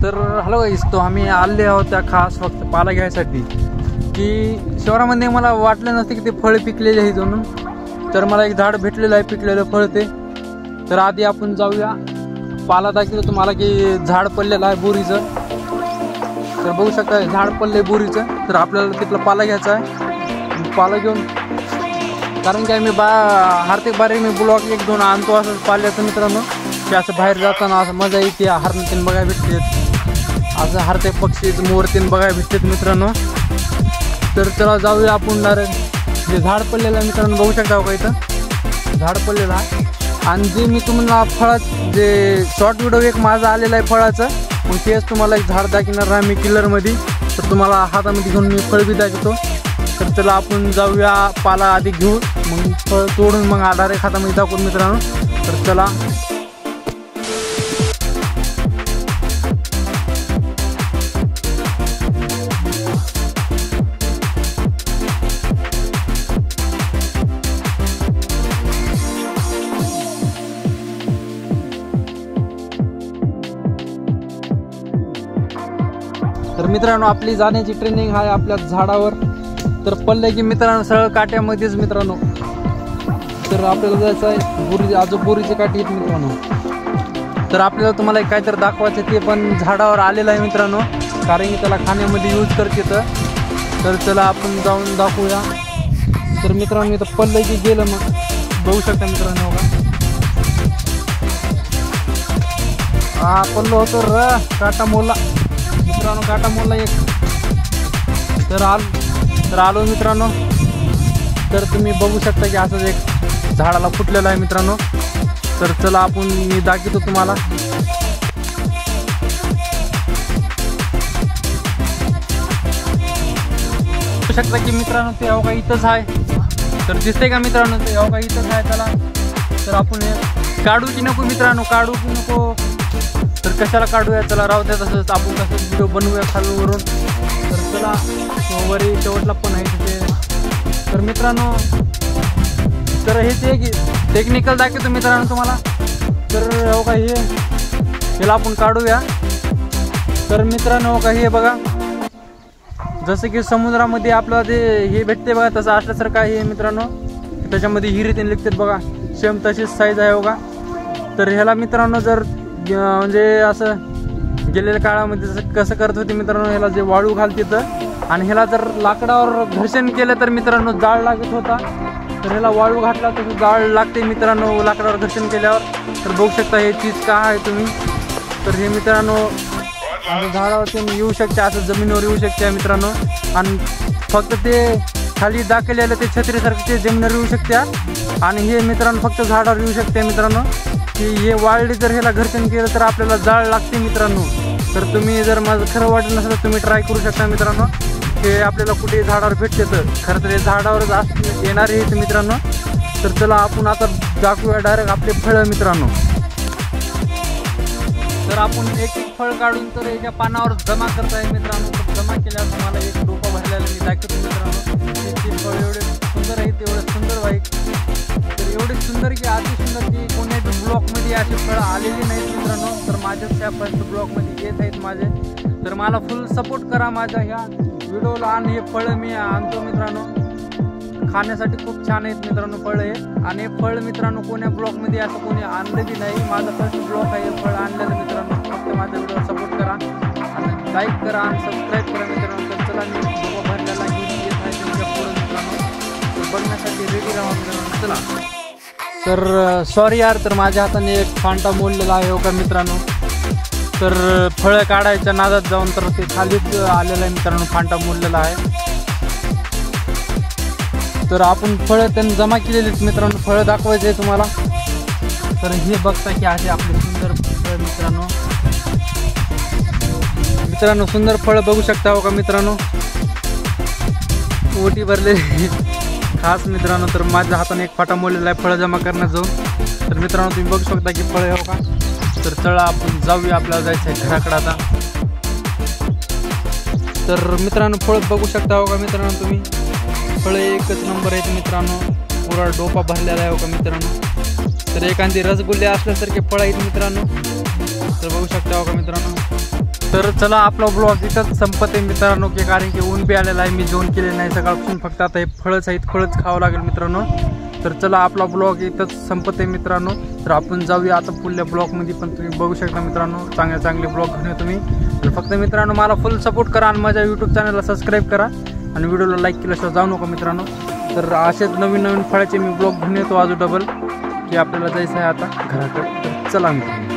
तर हॅलो गाईस, तो आम्ही आले आहोत त्या खास फक्त पाला घ्यायसाठी की शहरामध्ये मला वाटलं नसतं की ते फळ पिकलेले आहेत म्हणून. तर मला एक झाड भेटलेलं आहे पिकलेलं फळ ते. तर आधी आपण जाऊया, पाला दाखवतो तुम्हाला की झाड पडलेलं आहे बोरीचं. तर बघू शकता झाड पडले बोरीचं. तर आपल्याला तिथला पाला घ्यायचा आहे. पाला घेऊन कारण की आम्ही हार्दिक बारे मी ब्लॉग 1-2 आणतो असं पाल्याचं मित्रांनो, की असं बाहेर जाताना असं मजा येते. हरणं तीन बघायला भेटते, असं हरते पक्षी मोर तीन बघायला भेटतात मित्रांनो. तर चला जाऊया आपण डायरेक्ट. जे झाड पडलेलं आहे मित्रांनो बघू शकता का, इथं झाड पडलेलं आहे. आणि जे मी तुम्हाला फळात जे शॉर्ट व्हिडिओ एक माझा आलेला आहे फळाचं, मग तेच तुम्हाला एक झाड दाखवणार आहे मी किलरमध्ये. तर तुम्हाला हातामध्ये घेऊन मी फळ बी दाखवतो. तर चला आपण जाऊया, पाला आधी घेऊ, मग फळ तोडून मग डायरेक्ट हातामध्ये दाखवून मित्रांनो. तर चला. तर मित्रांनो आपली जाण्याची ट्रेनिंग आहे आपल्या झाडावर. तर पडलं की मित्रांनो सरळ काट्यामध्येच मित्रांनो. तर आपल्याला जायचं आहे बोरीची काठी आहेत मित्रांनो. तर आपल्याला तुम्हाला काहीतरी दाखवायचं ते पण झाडावर आलेलं आहे मित्रांनो, कारण की त्याला खाण्यामध्ये यूज करते. तर चला आपण जाऊन दाखवूया. तर मित्रांनो इथं पडलं की गेलं, मग बघू शकता मित्रांनो बघा. हा पडलो होतो काटा मोला मित्रांनो, काटा मोला एक. तर आलो मित्रांनो. तर तुम्ही बघू शकता की असंच एक झाडाला फुटलेलं आहे मित्रांनो. तर चला आपण मी दाखवतो तुम्हाला. बघू शकता की मित्रांनो ते अवघा इथंच आहे. तर दिसते का मित्रांनो ते अवघा इथंच आहे त्याला. तर आपण हे काढू की नको मित्रांनो, काढू की नको. तर कशाला काढूया, चला राहू द्या तसंच. आपण कसं व्हिडिओ बनवूया खालूवरून. तर चला वरी शेवटला पण आहे तिथे. तर मित्रांनो तर हे ते टेक्निकल दाखवतो मित्रांनो तुम्हाला. तर हो का ह्याला आपण काढूया. तर मित्रांनो का हे बघा, जसं की समुद्रामध्ये आपलं ते हे भेटते बघा, तसं असल्यासारखं आहे मित्रांनो. त्याच्यामध्ये हिरे ते लिखतात बघा, सेम तशीच साईज आहे बघा. तर ह्याला मित्रांनो जर म्हणजे असं गेलेल्या काळामध्ये जसं कसं करत होते मित्रांनो, ह्याला जे वाळू घालते तर, आणि ह्याला जर लाकडावर घर्षण केलं तर मित्रांनो जाळ लागत होता. तर ह्याला वाळू घातला तर जाळ लागते मित्रांनो लाकडावर घर्षण केल्यावर. तर बघू शकता हे चीज का आहे तुम्ही. तर हे मित्रांनो झाडावर तुम्ही येऊ शकते, असं जमिनीवर येऊ शकते मित्रांनो. आणि फक्त ते खाली दाखवलेलं ते छत्रीसारखं ते जमिनीवर येऊ शकते. आणि हे मित्रांनो फक्त झाडावर येऊ शकते मित्रांनो. की हे वाळली जर ह्याला घर्षण केलं तर आपल्याला जाळ लागते मित्रांनो. तर तुम्ही जर माझं खरं वाटत नसेल तर तुम्ही ट्राय करू शकता मित्रांनो. हे आपल्याला कुठे झाडावर भेटते. तर खरं तर हे झाडावरच येणारे आहेत मित्रांनो. तर चला आपण आता दाखवूया डायरेक्ट आपले फळं मित्रांनो. तर आपण एक फळ काढून तर याच्या पानावर जमा करता आहे मित्रांनो. तर जमा केल्यावर तुम्हाला एक डोका भरलेला मी दाखवतो मित्रांनो. ते फळ एवढे सुंदर आहेत, एवढे सुंदर वाईट. तर एवढे सुंदर की अति सुंदर की कोणी ब्लॉकमध्ये असे फळं आलेली नाहीत मित्रांनो. तर माझ्याच त्या फळचं ब्लॉकमध्ये येत आहेत माझे. तर मला फुल सपोर्ट करा माझ्या ह्या व्हिडिओला. आणि हे फळं मी आणतो मित्रांनो, खाण्यासाठी खूप छान आहेत मित्रांनो फळं हे. आणि हे फळ मित्रांनो कोण्या ब्लॉकमध्ये असं कोणी आणलं बी नाही. माझा फर्स्ट ब्लॉक आहे हे फळ आणलेलं मित्रांनो. फक्त माझ्या व्हिडिओला सपोर्ट करा आणि लाईक करा आणि सबस्क्राईब करा मित्रांनो. तर चला मी डोका भरलेला घेऊन येत आहे तुमच्या पुढं मित्रांनो. तर बघण्यासाठी रेडी राहा मित्रांनो. चला. तर सॉरी यार, तर माझ्या हाताने एक फांटा मोडलेला आहे हो का मित्रांनो. तर फळं काढायच्या नादात जाऊन तर ते खालीच आलेलं आहे मित्रांनो, फांटा मोडलेला आहे. तर आपण फळं त्यांनी जमा केलेलीच मित्रांनो. फळं दाखवायचे आहे तुम्हाला. तर हे बघता की आहे आपले सुंदर फळ मित्रांनो. मित्रांनो सुंदर फळं बघू शकता हो का मित्रांनो, ओटी भरलेली खास मित्रांनो. तर माझ्या हाताने एक फाटा मोडलेला आहे फळं जमा करण्यात जाऊन. तर मित्रांनो तुम्ही बघू शकता की फळं हो का. तर चला आपण जाऊया, आपल्याला जायचं आहे घराकडे आता. तर मित्रांनो फळ बघू शकता हो का मित्रांनो तुम्ही. फळं एकच नंबर आहेत मित्रांनो. पुरा डोपा भरलेला आहे हो का मित्रांनो. तर एखादी रसगुल्ले असल्यासारखे फळ आहेत मित्रांनो. तर बघू शकता हो का मित्रांनो. तर चला आपला ब्लॉग इथंच संपत आहे मित्रांनो, की कारण की ऊन बी आलेलं आहे, मी जेवण केले नाही सकाळपासून, फक्त आता हे फळच आहेत, फळच खावं लागेल मित्रांनो। तर चला आपला ब्लॉग इथंच संपत आहे मित्रांनो। तर आपण जाऊया आता पुढल्या ब्लॉगमध्ये, पण तुम्ही बघू शकता मित्रांनो चांगले ब्लॉग घेऊन येतो तुम्ही। तर फक्त मित्रांनो मला फुल सपोर्ट करा आणि माझ्या यूट्यूब चॅनलला सबस्क्राईब करा आणि व्हिडिओला लाईक केल्याशिवाय जाऊ नका मित्रांनो। तर असेच नवीन फळाचे मी ब्लॉग घेऊन येतो अजून डबल, की आपल्याला जायचं आहे आता घराकडे। चला मित्रांनो।